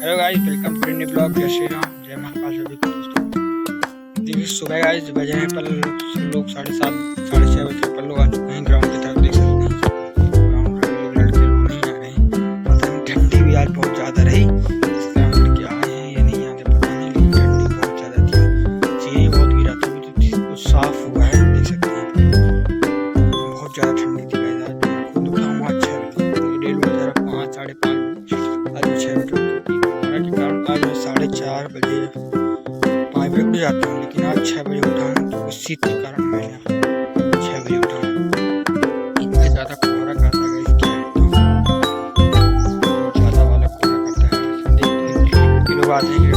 Hello guys, welcome to new blog. जय श्री राम, जय महाकाल सभी को दोस्तों। देखिए सुबह गाइस बजे हैं पर लोग 7:30 साढ़े 6 बजे पर लोग आ चुके हैं ग्राउंड की तरफ। देख सकते हैं ग्राउंड में लड़के लोग नहीं आ रहे हैं। पता नहीं ठंडी भी आज बहुत ज़्यादा रही, इस कारण लड़के आए हैं या नहीं आते पता नहीं, लेकिन ठंडी बहुत ज़्यादा थी। चीज़ें बहुत गिरा था तो कुछ साफ हुआ है, देख सकते हैं बहुत ज़्यादा ठंडी थी। खुद उठा हूँ आज 6 बजे, डेढ़ बजे 5 साढ़े 5 आज 6 बजे के कारण आज मैं 4:30 बजे 5 बजे उठ जाता हूँ, लेकिन आज 6 बजे उठा हूँ तो इसी के कारण मैं 6 बजे उठा हूँ। इतना ज़्यादा कोहरा करता है इसके ज़्यादा वाला कोहरा करता है। देखते हैं लोग आते हैं